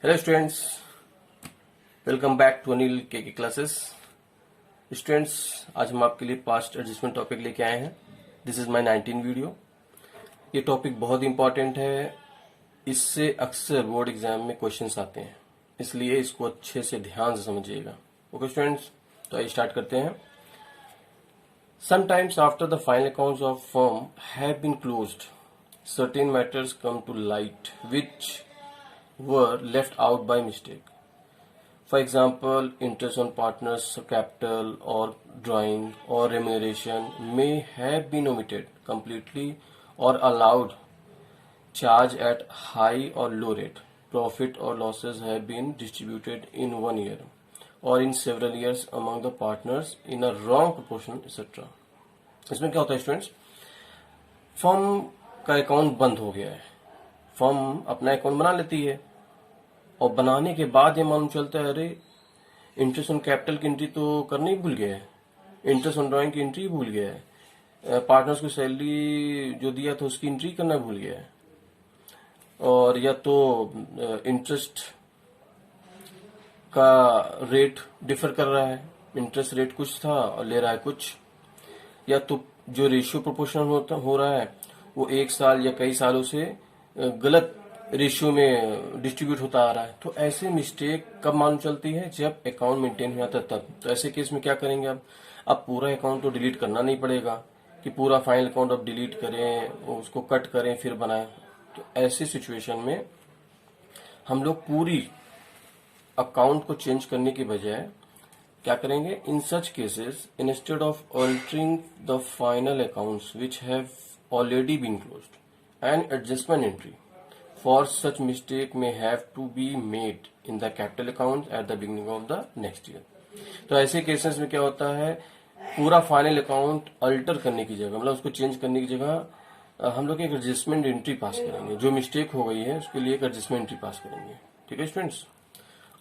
Hello students, welcome back to Anil के classes. Students, आज हम आपके लिए पास्ट एडजस्टमेंट टॉपिक लेके आए हैं। This is my 19 video. ये टॉपिक बहुत इंपॉर्टेंट है, इससे अक्सर बोर्ड एग्जाम में क्वेश्चंस आते हैं, इसलिए इसको अच्छे से ध्यान से समझिएगा। ओके स्टूडेंट्स, तो आइए स्टार्ट करते हैं। Sometimes after the final accounts of firm have been closed, certain matters come to light which were left out by mistake. For example, interest on partners' capital or drawing or remuneration may have been omitted completely or allowed charge at high or low rate. Profit or losses have been distributed in 1 year or in several years among the partners in a wrong proportion, etc. इसमें क्या होता है students, firm का account बंद हो गया है, firm अपना अकाउंट बना लेती है और बनाने के बाद ये मालूम चलता है अरे इंटरेस्ट ऑन कैपिटल की एंट्री तो करने ही भूल गया है, इंटरेस्ट ऑन ड्राइंग की एंट्री भूल गया है, पार्टनर्स को सैलरी जो दिया था उसकी एंट्री करना भूल गया है, और या तो इंटरेस्ट का रेट डिफर कर रहा है, इंटरेस्ट रेट कुछ था और ले रहा है कुछ, या तो जो रेशियो प्रोपोर्शनल हो रहा है वो एक साल या कई सालों से गलत रेशियो में डिस्ट्रीब्यूट होता आ रहा है। तो ऐसे मिस्टेक कब मालूम चलती है, जब अकाउंट मेंटेन हो जाता है तब। तो ऐसे केस में क्या करेंगे, अब पूरा अकाउंट तो डिलीट करना नहीं पड़ेगा कि पूरा फाइनल अकाउंट अब डिलीट करें, उसको कट करें फिर बनाएं। तो ऐसी सिचुएशन में हम लोग पूरी अकाउंट को चेंज करने की बजाय क्या करेंगे, in such cases instead of altering the final accounts which have already been closed, an adjustment entry for such mistake may have to be made in the capital account at the beginning of the next year. तो ऐसे cases में क्या होता है, पूरा final account alter करने की जगह, मतलब उसको चेंज करने की जगह हम लोग एक एडजस्टमेंट एंट्री पास करेंगे। जो मिस्टेक हो गई है उसके लिए एक एडजस्टमेंट एंट्री पास करेंगे, ठीक है स्टूडेंट्स।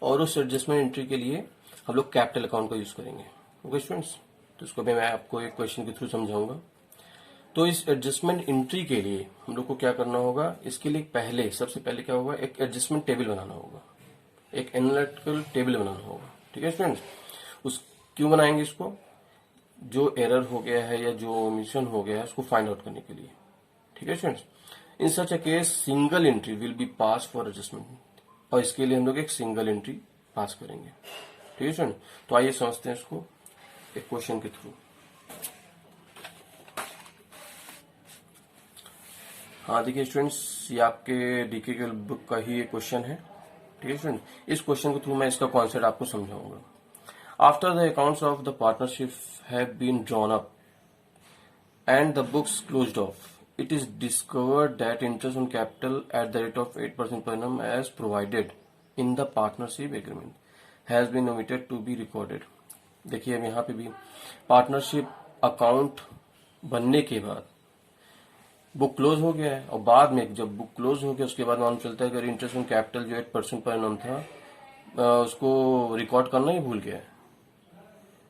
और उस एडजस्टमेंट एंट्री के लिए हम लोग कैपिटल अकाउंट का यूज करेंगे। ओके स्टूडेंट्स, तो इसको भी मैं आपको एक क्वेश्चन के थ्रू समझाऊंगा। तो इस एडजस्टमेंट एंट्री के लिए हम लोग को क्या करना होगा, इसके लिए सबसे पहले क्या होगा, एक एडजस्टमेंट टेबल बनाना होगा, एक एनालिटिकल टेबल बनाना होगा, ठीक है स्टूडेंट्स। उस क्यों बनाएंगे इसको, जो एरर हो गया है या जो ओमिशन हो गया है उसको फाइंड आउट करने के लिए, ठीक है students. In such a case single entry will be pass for adjustment, और इसके लिए हम लोग एक सिंगल एंट्री पास करेंगे, ठीक है स्टूडेंट। तो आइए समझते हैं इसको एक क्वेश्चन के थ्रू। हाँ देखिए स्टूडेंट्स, ये आपके डीके के बुक का ही एक क्वेश्चन है, ठीक है स्टूडेंट। इस क्वेश्चन के थ्रू मैं इसका कॉन्सेप्ट आपको समझाऊंगा। After the accounts of the partnership have been drawn up and the books closed off, it is discovered that interest on capital at the rate of 8% per annum as provided in the partnership agreement has been omitted to be recorded. देखिए अब यहाँ पे भी partnership account बनने के बाद book close हो गया है, और बाद में जब बुक क्लोज हो गया उसके बाद मालूम चलता है कि इंटरेस्ट ऑन कैपिटल जो 8% पर एनम था उसको रिकॉर्ड करना ही भूल गया है।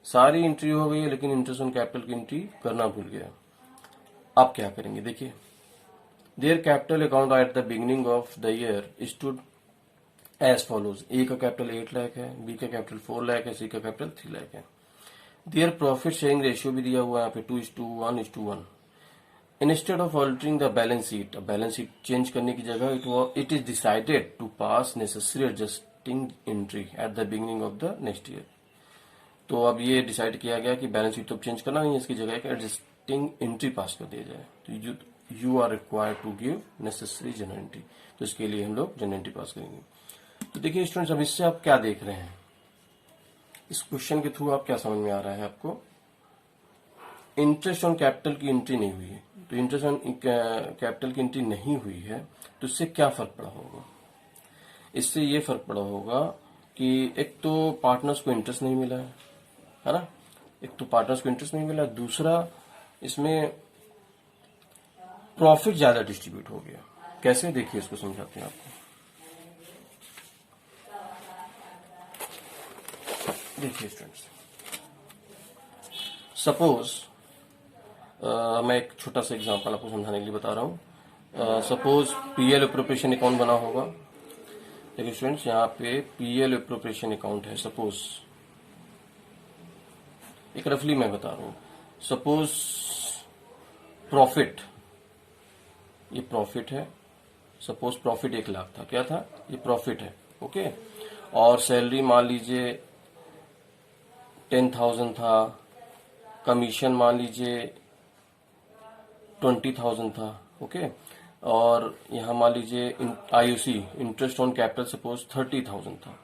सारी एंट्री हो गई है लेकिन इंटरेस्ट ऑन कैपिटल की एंट्री करना भूल गया। अब क्या करेंगे, देखिए there capital account at the beginning of the year stood as follows. A का कैपिटल 8 लाख है, बी का कैपिटल 4 लाख है, सी का कैपिटल 3 लाख है। देयर प्रॉफिट शेयरिंग रेशियो भी दिया हुआ है यहाँ पे 2:1:1। Instead of altering the balance sheet change करने की जगह it is decided to pass necessary adjusting entry at the beginning of the next year। तो अब ये डिसाइड किया गया कि बैलेंस शीट तो चेंज करना नहीं है, इसकी जगह एक एडजस्टिंग एंट्री पास कर दिया जाए। तो you are required to give necessary general entry, तो इसके लिए हम लोग जनरल एंट्री पास करेंगे। तो देखिए स्टूडेंट्स, अब इससे आप क्या देख रहे हैं, इस क्वेश्चन के थ्रू आप क्या समझ में आ रहा है आपको, इंटरेस्ट ऑन कैपिटल की एंट्री नहीं हुई है। तो इंटरेस्ट ऑन कैपिटल की एंट्री नहीं हुई है तो इससे क्या फर्क पड़ा होगा, इससे ये फर्क पड़ा होगा कि एक तो पार्टनर्स को इंटरेस्ट नहीं मिला है ना, एक तो पार्टनर्स को इंटरेस्ट नहीं मिला, दूसरा इसमें प्रॉफिट ज्यादा डिस्ट्रीब्यूट हो गया। कैसे, देखिए इसको समझाते हैं आपको। देखिए स्टूडेंट्स, सपोज मैं एक छोटा सा एग्जांपल आपको समझाने के लिए बता रहा हूँ। सपोज पीएल अप्रोप्रिएशन अकाउंट बना होगा देखिए स्टूडेंट्स, यहाँ पे पीएल एप्रोप्रिएशन अकाउंट है। सपोज एक रफली मैं बता रहा हूं, सपोज प्रॉफिट, ये प्रॉफिट है। सपोज प्रॉफिट 1,00,000 था, क्या था, ये प्रॉफिट है। ओके, और सैलरी मान लीजिए 10,000 था, कमीशन मान लीजिए 20,000 था। ओके, और यहाँ मान लीजिए IUC interest on capital suppose 30,000 था।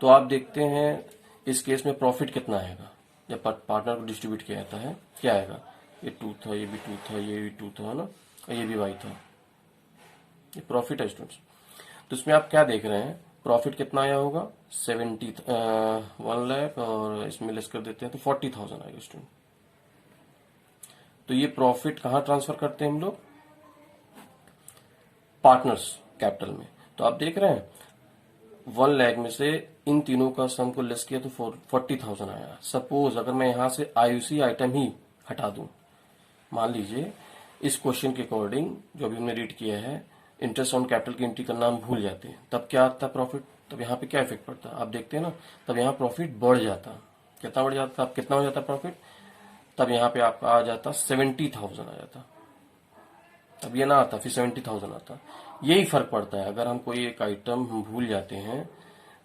तो आप देखते हैं इस केस में प्रॉफिट कितना आएगा जब पार्टनर को डिस्ट्रीब्यूट किया जाता है, क्या आएगा, ये 2 था, ये भी 2 था, ये भी 2 था ना, और ये भी y था, ये प्रॉफिट है स्टूडेंट्स। तो इसमें आप क्या देख रहे हैं, प्रॉफिट कितना आया होगा 1 लाख, और इसमें लेस कर देते हैं तो 40,000 आएगा स्टूडेंट। तो ये प्रॉफिट कहाँ ट्रांसफर करते हैं हम लोग, पार्टनर्स कैपिटल में। तो आप देख रहे हैं 1 लाख में से इन तीनों का सम को लेस किया तो 40,000 आया। सपोज अगर मैं यहां से आईयूसी आइटम ही हटा दूं, मान लीजिए इस क्वेश्चन के अकॉर्डिंग जो अभी हमने रीड किया है, इंटरेस्ट ऑन कैपिटल की एंट्री करना हम भूल जाते हैं, तब क्या आता है प्रॉफिट, तब यहाँ पे क्या इफेक्ट पड़ता है आप देखते हैं ना, तब यहाँ प्रॉफिट बढ़ जाता। कितना बढ़ जाता, अब कितना हो जाता प्रॉफिट, तब यहाँ पे आपका आ जाता 70,000 आ जाता। तब ये ना आता, फिर 70,000 आता। यही फर्क पड़ता है, अगर हम कोई एक आइटम हम भूल जाते हैं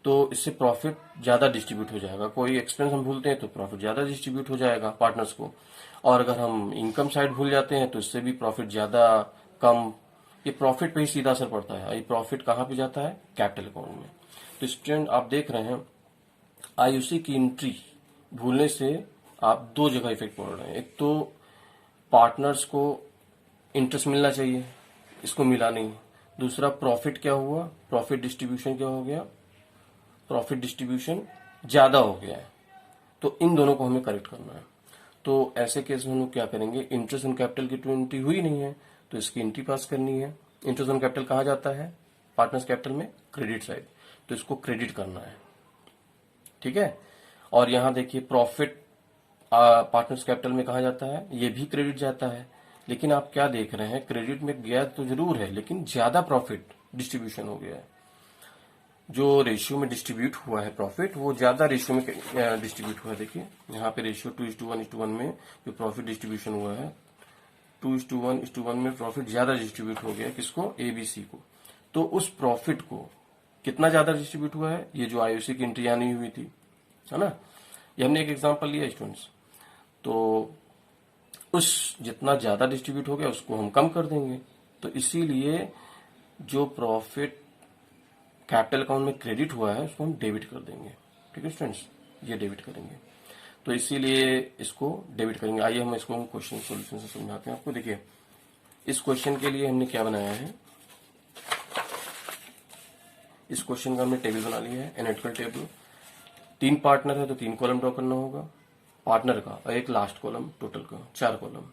तो इससे प्रॉफिट ज्यादा डिस्ट्रीब्यूट हो जाएगा। कोई एक्सपेंस हम भूलते हैं तो प्रॉफिट ज्यादा डिस्ट्रीब्यूट हो जाएगा पार्टनर्स को, और अगर हम इनकम साइड भूल जाते हैं तो इससे भी प्रॉफिट ज्यादा कम, ये प्रॉफिट पे ही सीधा असर पड़ता है। ये प्रॉफिट कहाँ पे जाता है, कैपिटल अकाउंट में। तो स्टूडेंट आप देख रहे हैं आईयूसी की एंट्री भूलने से आप दो जगह इफेक्ट पड़ रहे हैं। एक तो पार्टनर्स को इंटरेस्ट मिलना चाहिए, इसको मिला नहीं। दूसरा प्रॉफिट क्या हुआ, प्रॉफिट डिस्ट्रीब्यूशन क्या हो गया, प्रॉफिट डिस्ट्रीब्यूशन ज्यादा हो गया है। तो इन दोनों को हमें करेक्ट करना है। तो ऐसे केस में हम लोग क्या करेंगे, इंटरेस्ट ऑन कैपिटल की 20 हुई नहीं है तो इसकी एंट्री पास करनी है। इंटरेस्ट ऑन कैपिटल कहा जाता है पार्टनर्स कैपिटल में, क्रेडिट साइड, तो इसको क्रेडिट करना है, ठीक है। और यहां देखिए प्रॉफिट पार्टनर्स कैपिटल में कहा जाता है, ये भी क्रेडिट जाता है। लेकिन आप क्या देख रहे हैं, क्रेडिट में गया तो जरूर है लेकिन ज्यादा प्रॉफिट डिस्ट्रीब्यूशन हो गया है। जो रेशियो में डिस्ट्रीब्यूट हुआ है प्रॉफिट, वो ज्यादा रेशियो में डिस्ट्रीब्यूट हुआ है। देखिए यहाँ पे रेशियो 2:1:1 में जो प्रॉफिट डिस्ट्रीब्यूशन हुआ है, 2:1:1 में प्रॉफिट ज्यादा डिस्ट्रीब्यूट हो गया है। किसको, एबीसी को। तो उस प्रॉफिट को कितना ज्यादा डिस्ट्रीब्यूट हुआ है, ये जो आईयूसी की एंट्री नहीं हुई थी, है ना, ये हमने एक एग्जांपल लिया स्टूडेंट्स। तो उस जितना ज्यादा डिस्ट्रीब्यूट हो गया उसको हम कम कर देंगे। तो इसीलिए जो प्रॉफिट कैपिटल अकाउंट में क्रेडिट हुआ है उसको हम डेबिट कर देंगे, ठीक है स्टूडेंट्स, ये डेबिट करेंगे। तो इसीलिए इसको डेबिट करेंगे। आइए हम इसको क्वेश्चन सॉल्यूशन से समझाते हैं आपको। देखिए इस क्वेश्चन के लिए हमने क्या बनाया है, इस क्वेश्चन का हमने टेबल बना लिया है, एनालिटिकल टेबल। 3 पार्टनर है तो 3 कॉलम ड्रॉ करना होगा पार्टनर का, और एक लास्ट कॉलम टोटल का, 4 कॉलम।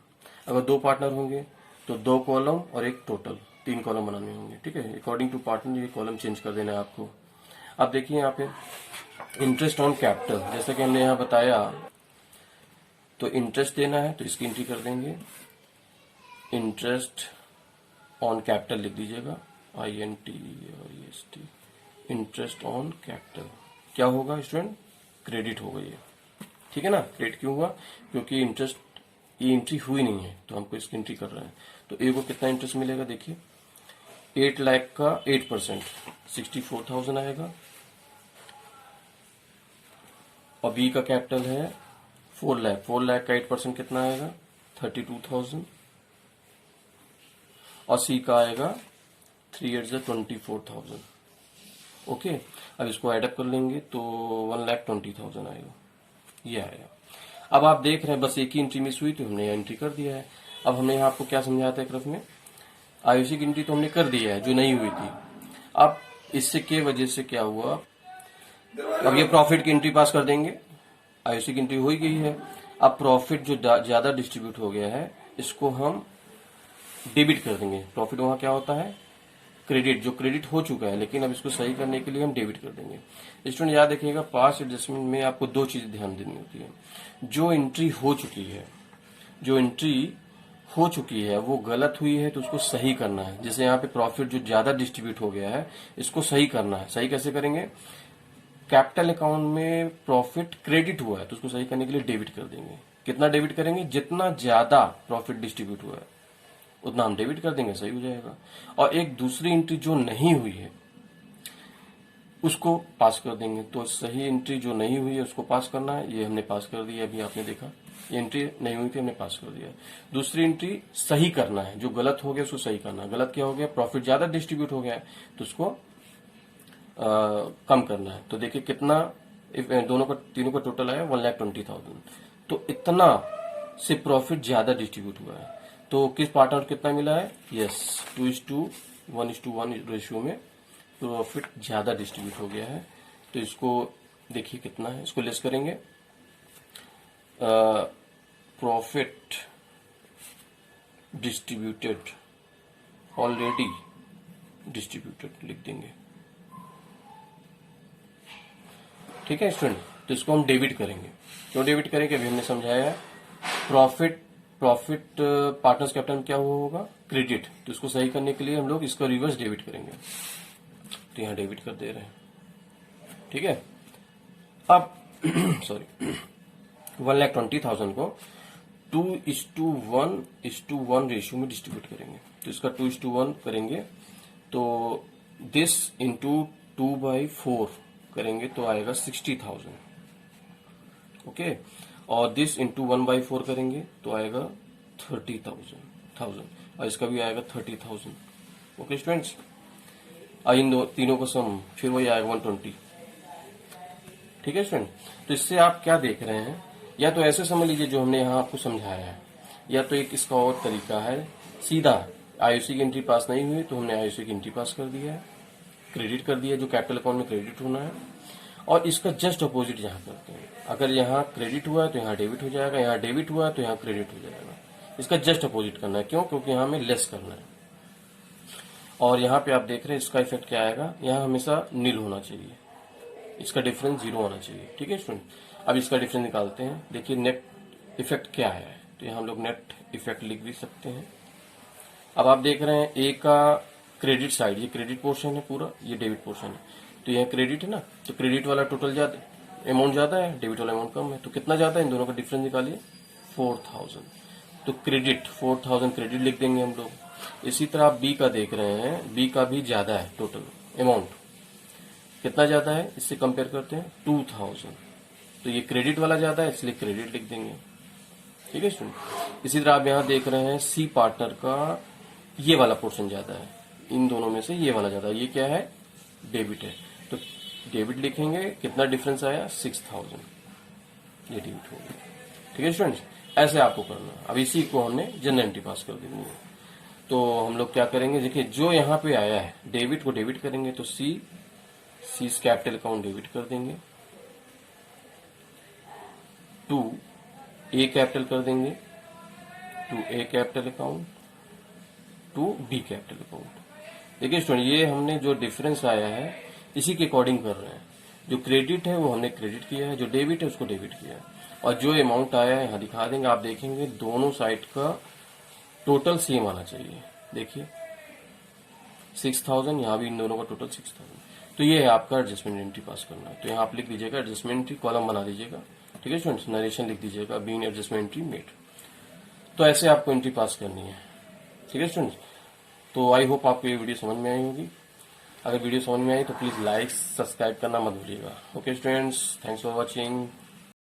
अगर 2 पार्टनर होंगे तो 2 कॉलम और एक टोटल, 3 कॉलम बनाने होंगे, ठीक है। अकॉर्डिंग टू पार्टनर ये कॉलम चेंज कर देना है आपको। अब देखिए यहाँ पे इंटरेस्ट ऑन कैपिटल, जैसा कि हमने यहाँ बताया, तो इंटरेस्ट देना है तो इसकी एंट्री कर देंगे। इंटरेस्ट ऑन कैपिटल लिख दीजिएगा, INT और EST, इंटरेस्ट ऑन कैपिटल। क्या होगा स्टूडेंट, क्रेडिट होगा ये, ठीक है ना। क्रेडिट क्यों हुआ, क्योंकि इंटरेस्ट ये एंट्री हुई नहीं है तो हमको इसकी एंट्री कर रहे हैं। तो ए को कितना इंटरेस्ट मिलेगा, देखिए 8 लाख का 8% 64,000 आएगा, और बी का कैपिटल है 4 लाख, 4 लाख का 8% कितना आएगा 32,000, और सी का आएगा 3 8 24,000। ओके, अब इसको एडअप कर लेंगे तो 1,20,000 आएगा, ये आएगा। अब आप देख रहे हैं बस एक ही एंट्री मिस हुई तो हमने एंट्री कर दिया है। अब हमने यहाँ आपको क्या समझाया था ग्राफ में, आईयूसी की एंट्री तो हमने कर दी है जो नहीं हुई थी। अब इससे के वजह से क्या हुआ, अब ये प्रॉफिट की एंट्री पास कर देंगे, आईयूसी की एंट्री हो गई है। अब प्रॉफिट जो ज्यादा डिस्ट्रीब्यूट हो गया है इसको हम डेबिट कर देंगे। प्रॉफिट वहां क्या होता है, क्रेडिट, जो क्रेडिट हो चुका है, लेकिन अब इसको सही करने के लिए हम डेबिट कर देंगे। स्टूडेंट याद रखिएगा, पास्ट एडजस्टमेंट में आपको 2 चीजें ध्यान देनी होती है। जो एंट्री हो चुकी है, जो एंट्री हो चुकी है वो गलत हुई है तो उसको सही करना है। जैसे यहाँ पे प्रॉफिट जो ज्यादा डिस्ट्रीब्यूट हो गया है इसको सही करना है। सही कैसे करेंगे? कैपिटल अकाउंट में प्रॉफिट क्रेडिट हुआ है तो उसको सही करने के लिए डेबिट कर देंगे। कितना डेबिट करेंगे? जितना ज्यादा प्रॉफिट डिस्ट्रीब्यूट हुआ है उतना हम डेबिट कर देंगे, सही हो जाएगा। और एक दूसरी एंट्री जो नहीं हुई है उसको पास कर देंगे। तो सही एंट्री जो नहीं हुई है उसको पास करना है, ये हमने पास कर दिया। अभी आपने देखा ये एंट्री नहीं हुई थी, हमने पास कर दिया। दूसरी एंट्री सही करना है, जो गलत हो गया उसको सही करना है। गलत क्या हो गया? प्रॉफिट ज्यादा डिस्ट्रीब्यूट हो गया है तो उसको कम करना है। तो देखिए कितना दोनों का तीनों का टोटल आया 1,20,000। तो इतना से प्रॉफिट ज्यादा डिस्ट्रीब्यूट हुआ है। तो किस पार्टनर को कितना मिला है? यस, 2:1:1 रेशियो में प्रॉफिट ज्यादा डिस्ट्रीब्यूट हो गया है। तो इसको देखिए कितना है, इसको लेस करेंगे। प्रॉफिट डिस्ट्रीब्यूटेड ऑलरेडी डिस्ट्रीब्यूटेड लिख देंगे। ठीक है स्टूडेंट, तो इसको हम डेबिट करेंगे। क्यों डेबिट करेंगे? अभी हमने समझाया है। प्रॉफिट पार्टनर्स कैपिटल में क्या हुआ होगा? क्रेडिट। तो इसको सही करने के लिए हम लोग इसका रिवर्स डेबिट करेंगे। तो यहां डेबिट कर दे रहे हैं। ठीक है, अब सॉरी 1,20,000 को 2:1:1 रेशियो में डिस्ट्रीब्यूट करेंगे। तो इसका 2:1 करेंगे तो दिस इंटू 2/4 करेंगे तो आएगा 60,000। ओके, और दिस इंटू 1/4 करेंगे तो आएगा 30,000 और इसका भी आएगा 30,000। ओके स्टूडेंट्स, इन तीनों को सम फिर वही आएगा 120। ठीक है स्टूडेंट, तो इससे आप क्या देख रहे हैं? या तो ऐसे समझ लीजिए जो हमने यहाँ आपको समझाया है, या तो एक इसका और तरीका है सीधा आईओसी की एंट्री पास नहीं हुई तो हमने आईओसी की एंट्री पास कर दिया है, क्रेडिट कर दिया जो कैपिटल अकाउंट में क्रेडिट होना है। और इसका जस्ट अपोजिट यहाँ करते हैं। अगर यहाँ क्रेडिट हुआ है तो यहाँ डेबिट हो जाएगा, यहाँ डेबिट हुआ है तो यहाँ क्रेडिट हो जाएगा। इसका जस्ट अपोजिट करना है। क्यों? क्योंकि यहाँ हमें लेस करना है। और यहाँ पे आप देख रहे हैं इसका इफेक्ट क्या आएगा? यहाँ हमेशा नील होना चाहिए, इसका डिफरेंस 0 होना चाहिए। ठीक है स्टूडेंट, अब इसका डिफरेंस निकालते हैं। देखिए नेट इफेक्ट क्या है, तो यहाँ हम लोग नेट इफेक्ट लिख भी सकते हैं। अब आप देख रहे हैं ए का क्रेडिट साइड, ये क्रेडिट पोर्शन है पूरा, ये डेबिट पोर्शन है। तो यह क्रेडिट है ना, तो क्रेडिट वाला टोटल ज्यादा अमाउंट ज्यादा है, डेबिट वाला अमाउंट कम है। तो कितना ज्यादा है? इन दोनों का डिफरेंस निकालिए, 4,000। तो क्रेडिट 4,000 क्रेडिट लिख देंगे हम लोग। इसी तरह आप बी का देख रहे हैं, बी का भी ज्यादा है टोटल अमाउंट। कितना ज्यादा है इससे कंपेयर करते हैं? 2,000। तो ये क्रेडिट वाला ज्यादा है इसलिए क्रेडिट लिख देंगे। ठीक है स्टूडेंट, इसी तरह आप यहाँ देख रहे हैं सी पार्टनर का ये वाला पोर्शन ज्यादा है, इन दोनों में से ये वाला ज्यादा है। ये क्या है? डेबिट है, तो डेबिट लिखेंगे। कितना डिफरेंस आया? 6,000, ये डेबिट हो गया। ठीक है स्टूडेंट्स, ऐसे आपको करना। अब इसी को हमने जनरल एंट्री पास कर देनी है। तो हम लोग क्या करेंगे? देखिए जो यहाँ पे आया है डेबिट को डेबिट करेंगे तो सी कैपिटल अकाउंट डेबिट कर देंगे, टू ए कैपिटल कर देंगे, to A capital account, to B capital account. देखिए स्टूडेंट, ये हमने जो डिफरेंस आया है इसी के अकॉर्डिंग कर रहे हैं। जो क्रेडिट है वो हमने क्रेडिट किया है, जो डेबिट है उसको डेबिट किया है। और जो अमाउंट आया है यहाँ दिखा देंगे, आप देखेंगे दोनों साइड का टोटल सेम आना चाहिए। देखिए 6,000, यहाँ भी इन दोनों का टोटल 6,000। तो ये है आपका एडजस्टमेंट एंट्री पास करना है। तो यहाँ आप लिख दीजिएगा एडजस्टमेंट एंट्री, कॉलम बना दीजिएगा। ठीक है स्टूडेंट्स, नरेशन लिख दीजिएगा बीइंग एडजस्टमेंट एंट्री मेड। तो ऐसे आपको एंट्री पास करनी है। ठीक है स्टूडेंट्स, तो आई होप आपको ये वीडियो समझ में आई होगी। अगर वीडियो समझ में आई तो प्लीज लाइक सब्सक्राइब करना मत भूलिएगा। Okay students, thanks for watching.